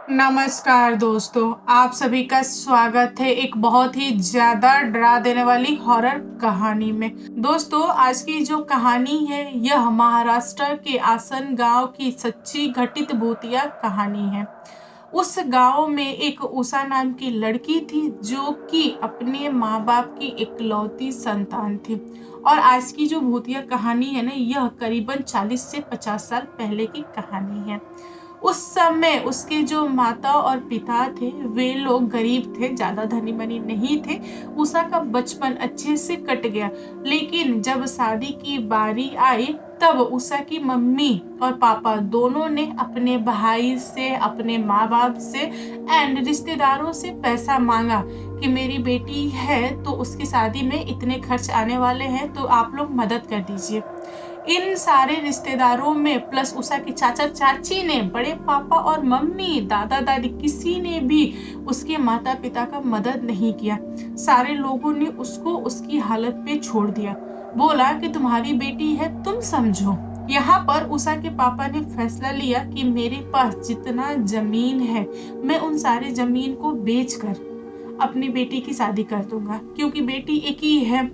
नमस्कार दोस्तों, आप सभी का स्वागत है एक बहुत ही ज़्यादा डरा देने वाली हॉरर कहानी में। दोस्तों, आज की जो कहानी है यह महाराष्ट्र के आसन गांव की सच्ची घटित भूतिया कहानी है। उस गांव में एक उषा नाम की लड़की थी जो कि अपने माँ बाप की इकलौती संतान थी। और आज की जो भूतिया कहानी है ना, यह करीबन 40 से 50 साल पहले की कहानी है। उस समय उसके जो माता और पिता थे वे लोग गरीब थे, ज्यादा धनी मनी नहीं थे। उषा का बचपन अच्छे से कट गया, लेकिन जब शादी की बारी आई तब उषा की मम्मी और पापा दोनों ने अपने भाई से, अपने माँ बाप से एंड रिश्तेदारों से पैसा मांगा कि मेरी बेटी है तो उसकी शादी में इतने खर्च आने वाले हैं, तो आप लोग मदद कर दीजिए। इन सारे रिश्तेदारों में प्लस उषा की चाचा चाची ने, बड़े पापा और मम्मी, दादा दादी, किसी ने भी उसके माता पिता का मदद नहीं किया। सारे लोगों ने उसको उसकी हालत पे छोड़ दिया। बोला कि तुम्हारी बेटी है, तुम समझो। यहाँ पर उषा के पापा ने फैसला लिया कि मेरे पास जितना जमीन है मैं उन सारे जमीन को बेचकर अपनी बेटी की शादी कर दूंगा, क्योंकि बेटी एक ही है।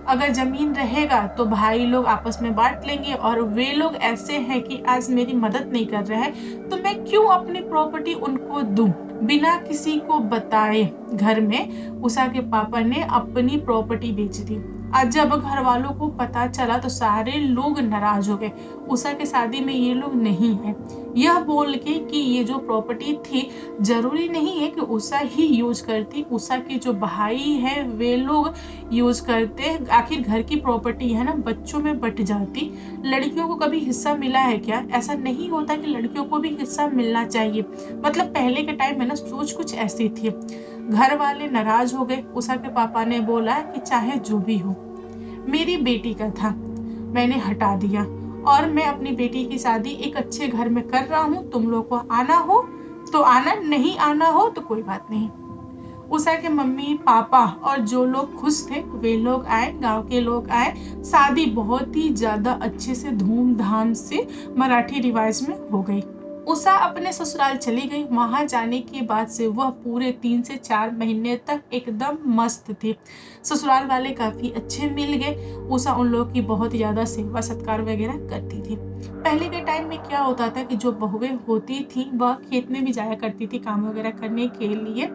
अगर जमीन रहेगा तो भाई लोग आपस में बांट लेंगे, और वे लोग ऐसे हैं कि आज मेरी मदद नहीं कर रहे हैं तो मैं क्यों अपनी प्रॉपर्टी उनको दूं। बिना किसी को बताए घर में उषा के पापा ने अपनी प्रॉपर्टी बेच दी। आज जब घर वालों को पता चला तो सारे लोग नाराज हो गए। उषा के शादी में ये लोग नहीं है, यह बोल के कि ये जो प्रॉपर्टी थी जरूरी नहीं है कि उषा ही यूज करती, उषा के जो भाई है वे लोग यूज करते। आखिर घर की प्रॉपर्टी है ना, बच्चों में बट जाती। लड़कियों को कभी हिस्सा मिला है क्या? ऐसा नहीं होता कि लड़कियों को भी हिस्सा मिलना चाहिए। मतलब पहले के टाइम में ना सोच कुछ ऐसी थी। घर वाले नाराज हो गए। उषा के पापा ने बोला कि चाहे जो भी हो, मेरी बेटी का था, मैंने हटा दिया और मैं अपनी बेटी की शादी एक अच्छे घर में कर रहा हूँ। तुम लोग को आना हो तो आना, नहीं आना हो तो कोई बात नहीं। उषा के मम्मी पापा और जो लोग खुश थे वे लोग आए, गांव के लोग आए। शादी बहुत ही ज्यादा अच्छे से धूमधाम से मराठी रिवाज में हो गई। उषा अपने ससुराल चली गई। वहां जाने के बाद से वह पूरे 3 से 4 महीने तक एकदम मस्त थी। ससुराल वाले काफी अच्छे मिल गए। उषा उन लोगों की बहुत ज्यादा सेवा सत्कार वगैरह करती थी। पहले के टाइम में क्या होता था कि जो बहुएं होती थी वह खेत में भी जाया करती थी काम वगैरह करने के लिए,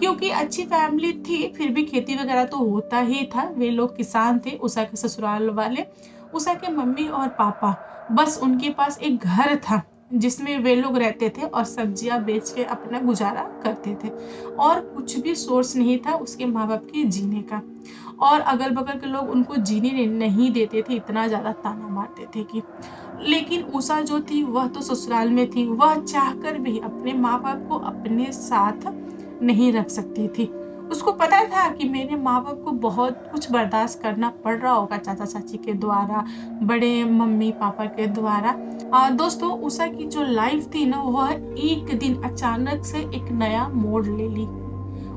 क्योंकि अच्छी फैमिली थी। फिर भी खेती वगैरह तो होता ही था। वे लोग किसान थे, उषा के ससुराल वाले। उषा के मम्मी और पापा, बस उनके पास एक घर था जिसमें वे लोग रहते थे और सब्जियां बेच के अपना गुजारा करते थे। और कुछ भी सोर्स नहीं था उसके माँ बाप के जीने का। और अगल बगल के लोग उनको जीने नहीं देते थे, इतना ज्यादा ताना मारते थे कि। लेकिन उषा जो थी वह तो ससुराल में थी, वह चाहकर भी अपने माँ बाप को अपने साथ नहीं रख सकती थी। उसको पता था कि मेरे माँ बाप को बहुत कुछ बर्दाश्त करना पड़ रहा होगा चाचा चाची के द्वारा, बड़े मम्मी पापा के द्वारा। दोस्तों, उषा की जो लाइफ थी ना, वह एक दिन अचानक से एक नया मोड़ ले ली।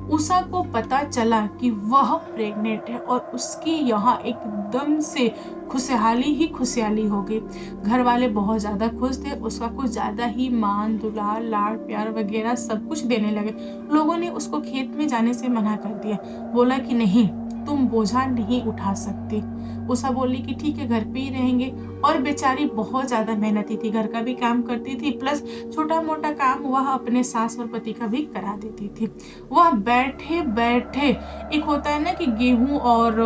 उषा को पता चला कि वह प्रेग्नेंट है और उसकी यहाँ एकदम से खुशहाली ही खुशहाली हो गई। घर वाले बहुत ज्यादा खुश थे। उसका कुछ ज्यादा ही मान दुलार लाड़ प्यार वगैरह सब कुछ देने लगे। लोगों ने उसको खेत में जाने से मना कर दिया। बोला कि नहीं, तुम बोझा नहीं उठा सकती। उषा बोली कि ठीक है, घर पे ही रहेंगे। और बेचारी बहुत ज्यादा मेहनती थी, घर का भी काम करती थी प्लस छोटा मोटा काम वह अपने सास और पति का भी करा देती थी। वह बैठे बैठे, एक होता है ना कि गेहूं और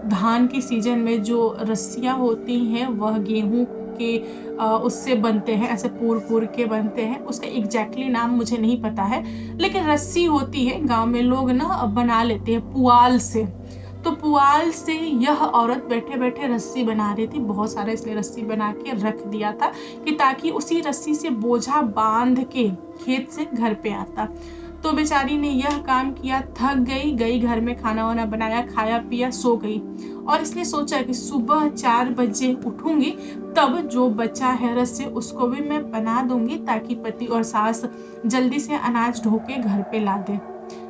धान की सीजन में जो रस्सियां होती हैं वह गेहूं के उससे बनते हैं, ऐसे पूर पूर के बनते हैं। उसका एग्जैक्टली नाम मुझे नहीं पता है, लेकिन रस्सी होती है, गांव में लोग ना बना लेते हैं पुआल से। तो पुआल से यह औरत बैठे बैठे रस्सी बना रही थी, बहुत सारा इसलिए रस्सी बना के रख दिया था कि ताकि उसी रस्सी से बोझा बांध के खेत से घर पे आता। तो बेचारी ने यह काम किया, थक गई, गई घर में खाना वाना बनाया, खाया पिया, सो गई। और इसने सोचा कि सुबह 4 बजे उठूंगी, तब जो बचा है रस्सी उसको भी मैं बना दूंगी ताकि पति और सास जल्दी से अनाज ढो के घर पे ला दे,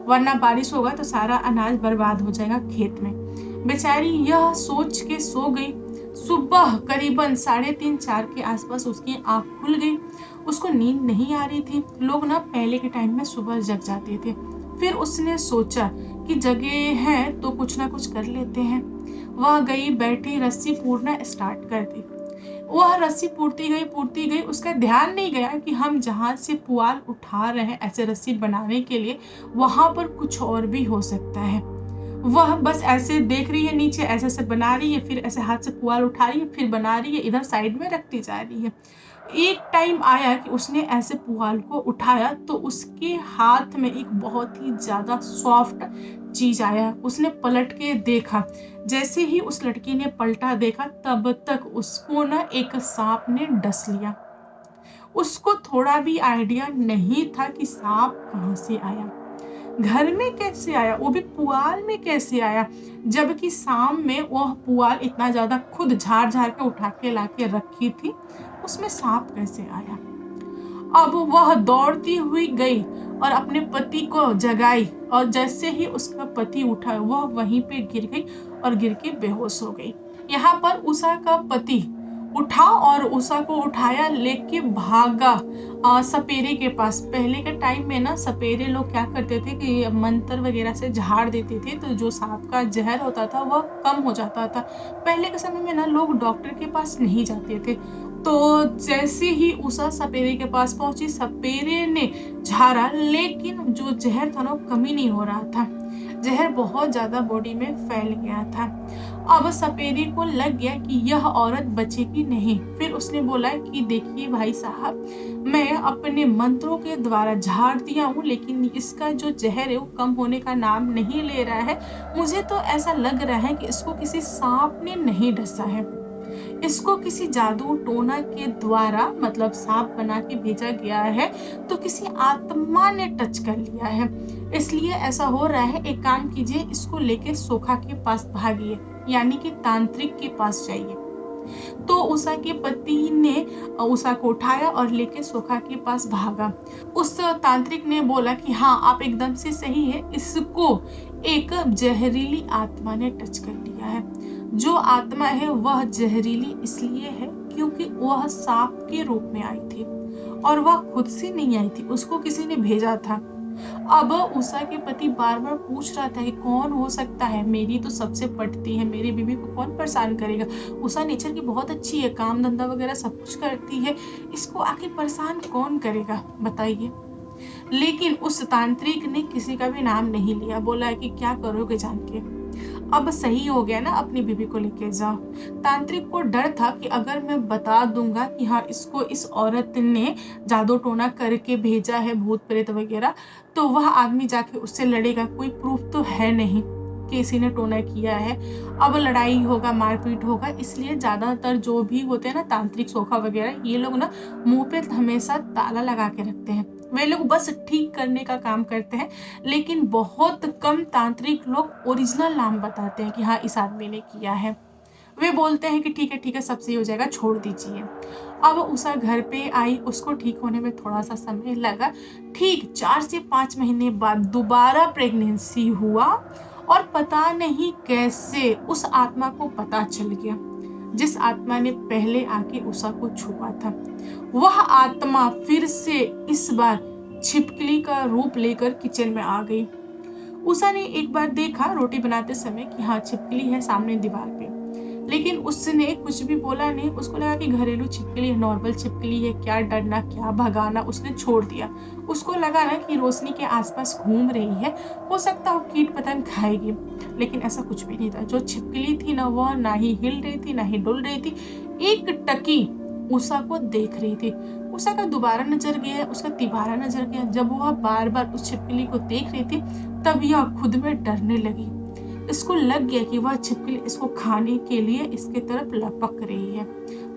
वरना बारिश होगा तो सारा अनाज बर्बाद हो जाएगा खेत में। बेचारी यह सोच के सो गई। सुबह करीबन 3:30 4 के आसपास उसकी आंख खुल गई। उसको नींद नहीं आ रही थी। लोग ना पहले के टाइम में सुबह जग जाते थे। फिर उसने सोचा कि जगह है तो कुछ ना कुछ कर लेते हैं। वह गई, बैठी, रस्सी पूरना स्टार्ट कर दी। वह रस्सी पूरती गई, उसका ध्यान नहीं गया कि हम जहाँ से पुआल उठा रहे हैं ऐसे रस्सी बनाने के लिए, वहां पर कुछ और भी हो सकता है। वह बस ऐसे देख रही है नीचे, ऐसे ऐसे बना रही है, फिर ऐसे हाथ से पुआल उठा रही है, फिर बना रही है, इधर साइड में रखती जा रही है। एक टाइम आया कि उसने ऐसे पुआल को उठाया तो उसके हाथ में एक बहुत ही ज्यादा सॉफ्ट चीज आया। उसने पलट के देखा। जैसे ही उस लड़की ने पलटा देखा, तब तक उसको ना एक सांप ने डस लिया। उसको थोड़ा भी आइडिया नहीं था कि सांप कहाँ से आया, घर में कैसे आया, वो भी पुआल में कैसे आया, जबकि शाम में वह पुआल इतना ज्यादा खुद झाड़ झाड़ के उठा के लाके रखी थी, उसमें सांप कैसे आया। अब वह दौड़ती हुई गई और अपने पति को जगाई, और जैसे ही उसका पति उठा वह वहीं पे गिर गई और गिर के बेहोश हो गई। यहाँ पर उषा का पति उठा और उषा को उठाया, लेके भागा सपेरे के पास। पहले के टाइम में ना सपेरे लोग क्या करते थे कि मंत्र वगैरह से झाड़ देते थे, तो जो सांप का जहर होता था वह कम हो जाता था। पहले के समय में ना लोग डॉक्टर के पास नहीं जाते थे। तो जैसे ही उषा सपेरे के पास पहुंची, सपेरे ने झाड़ा, लेकिन जो जहर था ना वो कमी नहीं हो रहा था। जहर बहुत ज्यादा बॉडी में फैल गया था। अब सपेरे को लग गया कि यह औरत बचेगी नहीं। फिर उसने बोला कि देखिए भाई साहब, मैं अपने मंत्रों के द्वारा झाड़ दिया हूँ, लेकिन इसका जो जहर है वो कम होने का नाम नहीं ले रहा है। मुझे तो ऐसा लग रहा है कि इसको किसी सांप ने नहीं डसा है, इसको किसी जादू टोना के द्वारा, मतलब सांप बना के भेजा गया है, तो किसी आत्मा ने टच कर लिया है, इसलिए ऐसा हो रहा है। एक काम कीजिए, इसको लेके सोखा के पास भागिए, यानी कि तांत्रिक के पास जाइए। तो उषा के पति ने उषा को उठाया और लेके सोखा के पास भागा। उस तांत्रिक ने बोला कि हाँ, आप एकदम से सही है, इसको एक जहरीली आत्मा ने टच कर लिया है। जो आत्मा है वह जहरीली इसलिए है क्योंकि वह सांप के रूप में आई थी, और वह खुद से नहीं आई थी, उसको किसी ने भेजा था। अब उषा के पति बार बार पूछ रहा था कि कौन हो सकता है, मेरी तो सबसे पटती है, मेरी बीवी को कौन परेशान करेगा। उषा नेचर की बहुत अच्छी है, काम धंधा वगैरह सब कुछ करती है, इसको आखिर परेशान कौन करेगा बताइए। लेकिन उस तांत्रिक ने किसी का भी नाम नहीं लिया, बोला कि क्या करोगे जान के, अब सही हो गया ना, अपनी बीवी को लेके जाओ। तांत्रिक को डर था कि अगर मैं बता दूंगा कि हाँ इसको इस औरत ने जादू टोना करके भेजा है, भूत प्रेत वगैरह, तो वह आदमी जाके उससे लड़ेगा, कोई प्रूफ तो है नहीं कि इसी ने टोना किया है। अब लड़ाई होगा, मारपीट होगा, इसलिए ज्यादातर जो भी होते हैं ना तांत्रिक सोखा वगैरह, ये लोग ना मुंह पे हमेशा ताला लगा के रखते हैं। वे लोग बस ठीक करने का काम करते हैं, लेकिन बहुत कम तांत्रिक लोग ओरिजिनल नाम बताते हैं कि हाँ इस आदमी ने किया है। वे बोलते हैं कि ठीक है सब सही हो जाएगा, छोड़ दीजिए। अब उषा घर पे आई, उसको ठीक होने में थोड़ा सा समय लगा। ठीक 4 से 5 महीने बाद दोबारा प्रेगनेंसी हुआ, और पता नहीं कैसे उस आत्मा को पता चल गया, जिस आत्मा ने पहले आके उषा को छुआ था, वह आत्मा फिर से इस बार छिपकली का रूप लेकर किचन में आ गई। उषा ने एक बार देखा रोटी बनाते समय कि हाँ छिपकली है सामने दीवार पे, लेकिन उसने कुछ भी बोला नहीं। उसको लगा कि घरेलू छिपकली है, नॉर्मल छिपकली है, क्या डरना क्या भगाना, उसने छोड़ दिया। उसको लगा ना कि रोशनी के आसपास घूम रही है, हो सकता हो कीट पतंग खाएगी, लेकिन ऐसा कुछ भी नहीं था। जो छिपकली थी ना, वह ना ही हिल रही थी ना ही डुल रही थी, एक टकी उषा को देख रही थी। उषा का दोबारा नजर गया, उसका तिबारा नजर गया। जब वह बार बार उस छिपकली को देख रही थी, तब यह खुद में डरने लगी। इसको लग गया कि वह छिपकली इसको खाने के लिए इसके तरफ लपक रही है,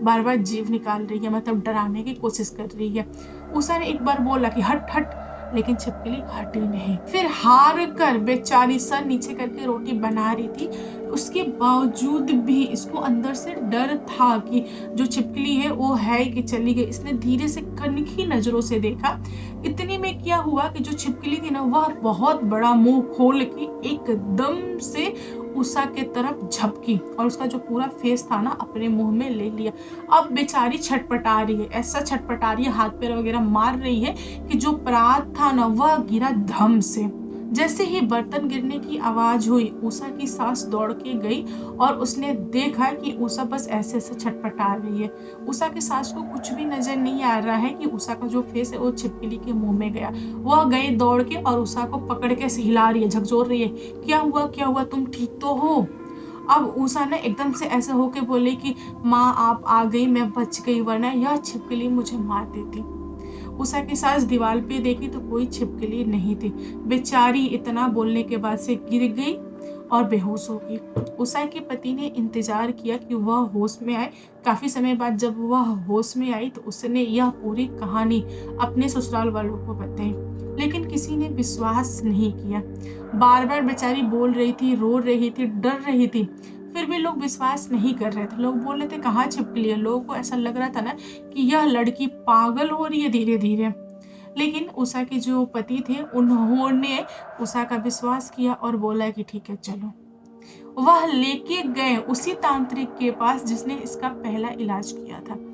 बार बार जीभ निकाल रही है, मतलब डराने की कोशिश कर रही है। उषा ने एक बार बोला कि हट हट, लेकिन छिपकली हटी नहीं। फिर हार कर बेचारी सर नीचे करके रोटी बना रही थी, उसके बावजूद भी इसको अंदर से डर था कि जो छिपकली है वो है कि चली गई। इसने धीरे से कनखी नजरों से देखा। इतने में क्या हुआ कि जो छिपकली थी ना, वह बहुत बड़ा मुंह खोल के एकदम से उषा के तरफ झपकी और उसका जो पूरा फेस था ना अपने मुंह में ले लिया। अब बेचारी छटपटा रही है, ऐसा छटपटा रही है, हाथ पैर वगैरह मार रही है कि जो परात था ना वह गिरा धम से। जैसे ही बर्तन गिरने की आवाज हुई, उषा की सास दौड़ के गई और उसने देखा कि उषा बस ऐसे ऐसे छटपटा रही है। उषा की सास को कुछ भी नजर नहीं आ रहा है कि उषा का जो फेस है वो छिपकली के मुंह में गया। वह गई दौड़ के और उषा को पकड़ के ऐसे हिला रही है, झकझोर रही है, क्या हुआ क्या हुआ, तुम ठीक तो हो? अब उषा ने एकदम से ऐसे होके बोले कि माँ आप आ गई, मैं बच गई, वरना यह छिपकली मुझे मार देती। उषा की सास दीवार पे देखी तो कोई छिपकली नहीं थी। बेचारी इतना बोलने के बाद से गिर गई और बेहोश हो गई। उषा के पति ने इंतजार किया कि वह होश में आए। काफी समय बाद जब वह होश में आई तो उसने यह पूरी कहानी अपने ससुराल वालों को बताई, लेकिन किसी ने विश्वास नहीं किया। बार बार बेचारी बोल रही थी, रो रही थी, डर रही थी, फिर भी लोग विश्वास नहीं कर रहे थे। लोग बोल रहे थे कहाँ छिपकली है। लोगों को ऐसा लग रहा था ना कि यह लड़की पागल हो रही है धीरे धीरे। लेकिन उषा के जो पति थे उन्होंने उषा का विश्वास किया और बोला कि ठीक है चलो। वह लेके गए उसी तांत्रिक के पास जिसने इसका पहला इलाज किया था।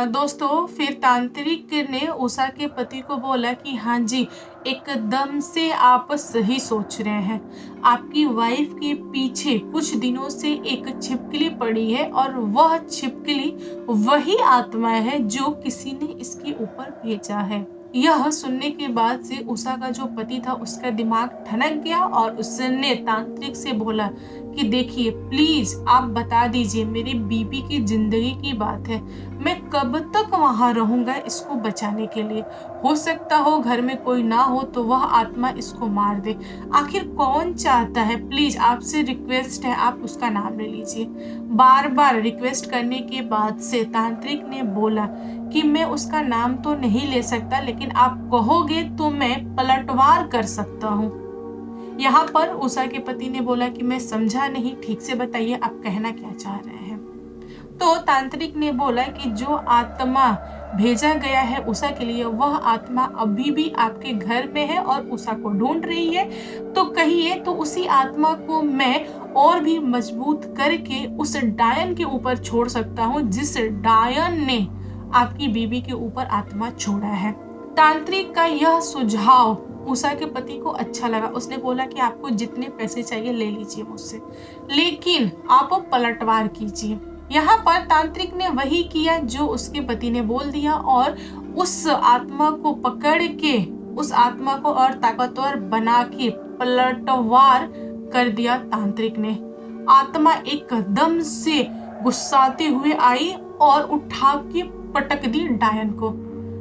दोस्तों फिर तांत्रिक ने उषा के पति को बोला कि हाँ जी, एकदम से आप सही सोच रहे हैं। आपकी वाइफ के पीछे कुछ दिनों से एक छिपकली पड़ी है और वह छिपकली वही आत्मा है जो किसी ने इसके ऊपर भेजा है। यह सुनने के बाद से उषा का जो पति था उसका दिमाग ठनक गया और उसने तांत्रिक से बोला कि देखिए प्लीज आप बता दीजिए, मेरी बीबी की जिंदगी की बात है, मैं कब तक वहां रहूंगा इसको बचाने के लिए। हो सकता हो घर में कोई ना हो तो वह आत्मा इसको मार दे। आखिर कौन चाहता है, प्लीज आपसे रिक्वेस्ट है आप उसका नाम ले लीजिए। बार बार रिक्वेस्ट करने के बाद से तांत्रिक ने बोला कि मैं उसका नाम तो नहीं ले सकता, लेकिन आप कहोगे तो मैं पलटवार कर सकता हूँ। यहाँ पर उषा के पति ने बोला कि मैं समझा नहीं, ठीक से बताइए आप कहना क्या चाह रहे हैं। तो तांत्रिक ने बोला कि जो आत्मा भेजा गया है उषा के लिए वह आत्मा अभी भी आपके घर में है और उषा को ढूंढ रही है। तो कहिए तो उसी आत्मा को मैं और भी मजबूत करके उस डायन के ऊपर छोड़ सकता हूँ जिस डायन ने आपकी बीबी के ऊपर आत्मा छोड़ा है। तांत्रिक का यह सुझाव उषा के पति को अच्छा लगा। उसने बोला कि आपको जितने पैसे चाहिए ले लीजिए मुझसे, लेकिन आप पलटवार कीजिए। यहाँ पर तांत्रिक ने वही किया जो उसके पति ने बोल दिया और उस आत्मा को पकड़ के उस आत्मा को और ताकतवर बना के पलटवार कर दिया तांत्रिक ने। आत्मा एकदम से गुस्साते हुए आई और उठा के पटक दी डायन को।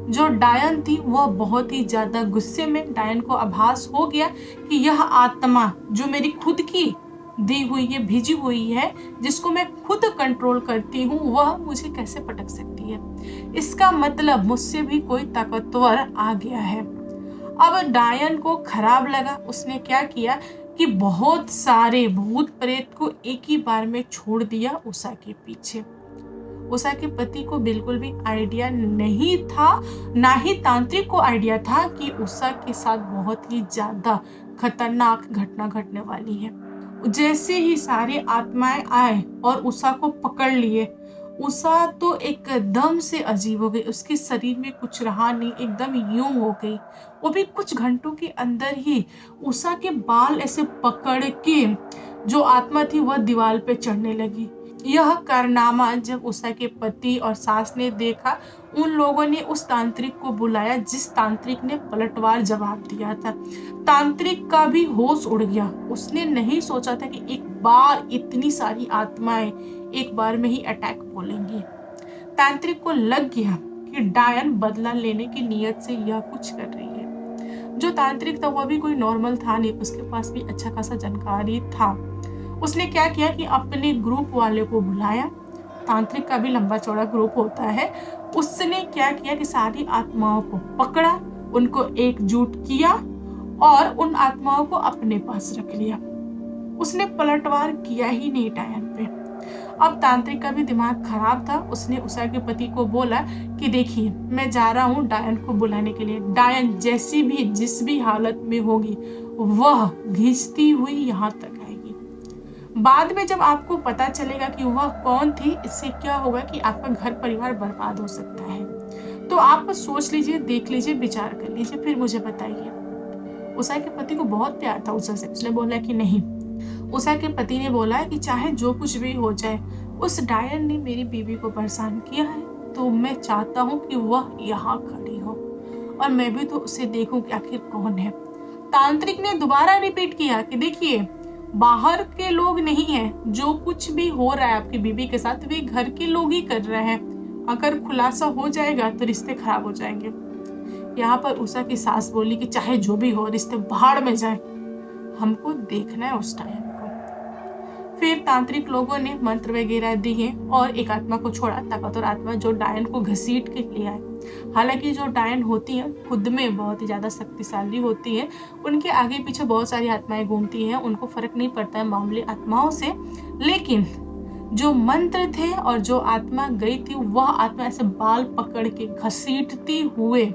जो डायन थी वह बहुत ही ज्यादा गुस्से में, डायन को आभास हो गया कि यह आत्मा जो मेरी खुद की दी हुई है, भेजी हुई है, जिसको मैं खुद कंट्रोल करती हूँ, वह मुझे कैसे पटक सकती है। इसका मतलब मुझसे भी कोई ताकतवर आ गया है। अब डायन को खराब लगा। उसने क्या किया कि बहुत सारे भूत प्रेत को एक ही बार में छोड़ दिया उषा के पीछे। उषा के पति को बिल्कुल भी आइडिया नहीं था, ना ही तांत्रिक को आइडिया था कि उषा के साथ बहुत ही ज्यादा खतरनाक घटना घटने वाली है। जैसे ही सारे आत्माएं आए और उषा को पकड़ लिए, उषा तो एकदम से अजीब हो गई। उसके शरीर में कुछ रहा नहीं, एकदम यूं हो गई। वो भी कुछ घंटों के अंदर ही उषा के बाल ऐसे पकड़ के जो आत्मा थी वह दीवार पे चढ़ने लगी। यह कारनामा जब उषा के पति और सास ने देखा, उन लोगों ने उस तांत्रिक को बुलाया जिस तांत्रिक ने पलटवार जवाब दिया था। तांत्रिक का भी होश उड़ गया। उसने नहीं सोचा था कि एक बार इतनी सारी आत्माएं एक बार में ही अटैक बोलेंगी। तांत्रिक को लग गया कि डायन बदला लेने की नियत से यह कुछ कर रही है। जो तांत्रिक था वह भी कोई नॉर्मल था नहीं, उसके पास भी अच्छा खासा जानकारी था। उसने क्या किया कि अपने ग्रुप वाले को बुलाया। तांत्रिक का भी लंबा चौड़ा ग्रुप होता है। उसने क्या किया कि सारी आत्माओं को पकड़ा, उनको एकजुट किया और उन आत्माओं को अपने पास रख लिया। उसने पलटवार किया ही नहीं डायन पे। अब तांत्रिक का भी दिमाग खराब था। उसने उषा के पति को बोला कि देखिए मैं जा रहा हूँ डायन को बुलाने के लिए। डायन जैसी भी जिस भी हालत में होगी वह घिसती हुई यहाँ तक आएगी। बाद में जब आपको पता चलेगा कि वह कौन थी, इससे क्या होगा कि आपका घर परिवार बर्बाद हो सकता है। तो आप सोच लीजिए, देख लीजिए, विचार कर लीजिए, फिर मुझे बताइए। उषा के पति को बहुत प्यार था उषा से। उसने बोला कि नहीं। उषा के पति ने बोला कि चाहे जो कुछ भी हो जाए, उस डायन ने मेरी बीवी को परेशान किया है, तो मैं चाहता हूँ कि वह यहाँ खड़ी हो और मैं भी तो उसे देखूं कि आखिर कौन है। तांत्रिक ने दोबारा रिपीट किया कि देखिए, बाहर के लोग नहीं हैं, जो कुछ भी हो रहा है आपकी बीवी के साथ वे घर के लोग ही कर रहे हैं। अगर खुलासा हो जाएगा तो रिश्ते खराब हो जाएंगे। यहाँ पर उषा की सास बोली कि चाहे जो भी हो, रिश्ते भाड़ में जाए, हमको देखना है उस टाइम को। फिर तांत्रिक लोगों ने मंत्र वगैरह दिए और एक आत्मा को छोड़ा, ताकतवर आत्मा, जो डायन को घसीट के ले आए। हालांकि जो डायन होती हैं खुद में बहुत ही ज्यादा शक्तिशाली होती है, उनके आगे पीछे बहुत सारी आत्माएं घूमती हैं, उनको फर्क नहीं पड़ता है मामूली आत्माओं से। लेकिन जो मंत्र थे और जो आत्मा गई थी, वह आत्मा ऐसे बाल पकड़ के घसीटती हुए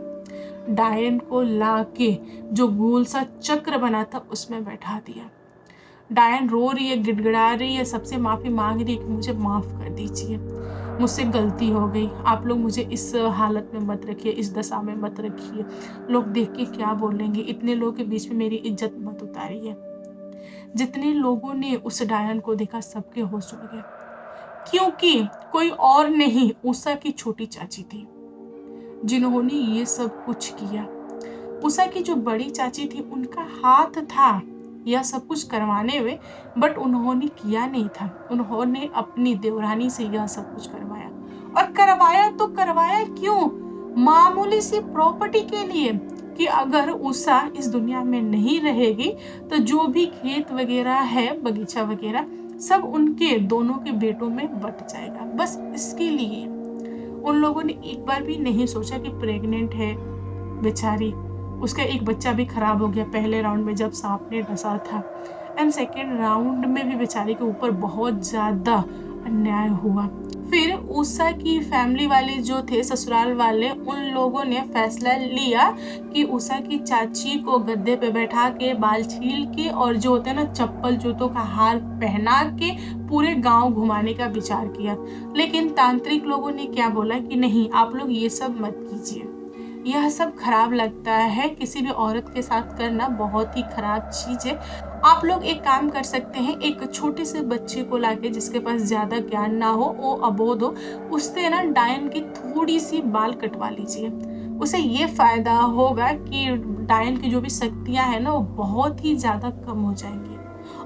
डायन को लाके जो गोल सा चक्र बना था उसमें बैठा दिया। डायन रो रही है, गिड़गिड़ा रही है, सबसे माफी मांग रही है कि मुझे माफ कर दीजिए, मुझसे गलती हो गई, आप लोग मुझे इस हालत में मत रखिए, इस दशा में मत रखिए, लोग देख के क्या बोलेंगे, इतने लोगों के बीच में मेरी इज्जत मत उतारिए। जितने लोगों ने उस डायन को देखा सबके होश उड़ गए, क्योंकि कोई और नहीं, उषा की छोटी चाची थी जिन्होंने ये सब कुछ किया। उषा की जो बड़ी चाची थी, उनका हाथ था यह सब कुछ करवाने में, बट उन्होंने किया नहीं था। उन्होंने अपनी देवरानी से यह सब कुछ करवाया, और करवाया तो करवाया क्यों? मामूली सी प्रॉपर्टी के लिए, कि अगर उषा इस दुनिया में नहीं रहेगी तो जो भी खेत वगैरह है, बगीचा वगैरह, सब उनके दोनों के बेटों में बट जाएगा। बस इसके लिए उन लोगों ने एक बार भी नहीं सोचा कि प्रेग्नेंट है बेचारी, उसका एक बच्चा भी खराब हो गया पहले राउंड में जब सांप ने डसा था, एंड सेकेंड राउंड में भी बेचारी के ऊपर बहुत ज्यादा अन्याय हुआ। फिर उषा की फैमिली वाले जो थे, ससुराल वाले, उन लोगों ने फैसला लिया कि उषा की चाची को गद्दे पे बैठा के, बाल छील के, और जो होते हैं ना चप्पल जूतों का हार पहना के पूरे गांव घुमाने का विचार किया। लेकिन तांत्रिक लोगों ने क्या बोला कि नहीं, आप लोग ये सब मत कीजिए, यह सब खराब लगता है, किसी भी औरत के साथ करना बहुत ही खराब चीज है। आप लोग एक काम कर सकते हैं, एक छोटे से बच्चे को लाके, जिसके पास ज्यादा ज्ञान ना हो, वो अबोध हो, उससे ना डायन की थोड़ी सी बाल कटवा लीजिए। उसे ये फायदा होगा कि डायन की जो भी शक्तियां है ना, वो बहुत ही ज्यादा कम हो जाएंगी,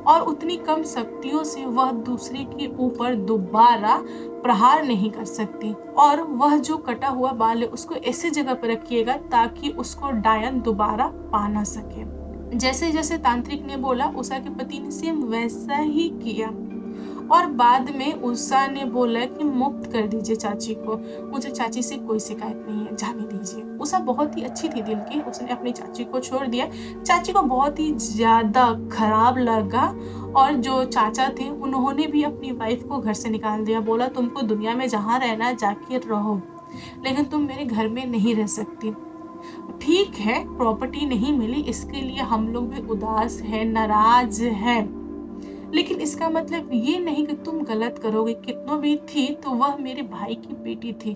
और उतनी कम शक्तियों से वह दूसरे के ऊपर दोबारा प्रहार नहीं कर सकती। और वह जो कटा हुआ बाल है उसको ऐसी जगह पर रखिएगा ताकि उसको डायन दोबारा पा ना सके। जैसे जैसे तांत्रिक ने बोला, उषा के पति ने सेम वैसा ही किया, और बाद में उषा ने बोला कि मुक्त कर दीजिए चाची को, मुझे चाची से कोई शिकायत नहीं है, जाने दीजिए। उषा बहुत ही अच्छी थी दिल की, उसने अपनी चाची को छोड़ दिया। चाची को बहुत ही ज्यादा खराब लगा, और जो चाचा थे उन्होंने भी अपनी वाइफ को घर से निकाल दिया, बोला तुमको दुनिया में जहाँ रहना जाके रहो, लेकिन तुम मेरे घर में नहीं रह सकती। ठीक है, प्रॉपर्टी नहीं मिली, इसके लिए हम लोग भी उदास है, नाराज है, लेकिन इसका मतलब ये नहीं कि तुम गलत करोगे। कितनों भी थी तो वह मेरे भाई की बेटी थी,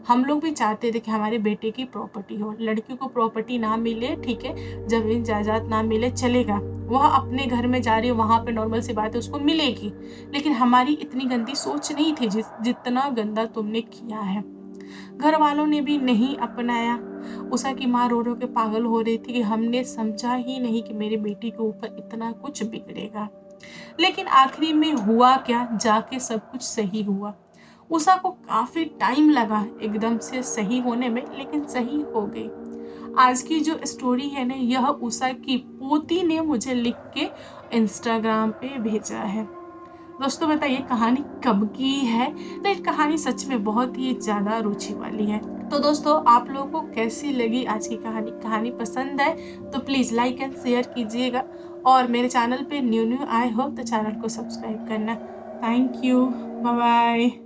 हम लोग भी चाहते थे कि हमारे बेटे की प्रॉपर्टी हो। लड़की को प्रॉपर्टी ना मिले, ठीक है, जमीन जायदाद ना मिले, चलेगा, वह अपने घर में जा रही है, वहां पे नॉर्मल सी बात है, उसको मिलेगी, लेकिन हमारी इतनी गंदी सोच नहीं थी जितना गंदा तुमने किया है। घर वालों ने भी नहीं अपनाया। उषा की माँ रो रो के पागल हो रही थी कि हमने समझा ही नहीं कि मेरी बेटी के ऊपर इतना कुछ बिगड़ेगा। लेकिन आखिरी में हुआ क्या, जाके सब कुछ सही हुआ। उषा को काफी टाइम लगा एकदम से सही होने में, लेकिन सही हो गई। आज की जो स्टोरी है ना, यह उषा की पोती ने मुझे लिख के इंस्टाग्राम पे भेजा है। दोस्तों बताइए कहानी कब की है, लेकिन कहानी सच में बहुत ही ज्यादा रुचि वाली है। तो दोस्तों आप लोगों को कैसी लगी आज की कहानी पसंद है तो प्लीज लाइक एंड शेयर कीजिएगा, और मेरे चैनल पे न्यू आए हो तो चैनल को सब्सक्राइब करना। Thank you, bye bye.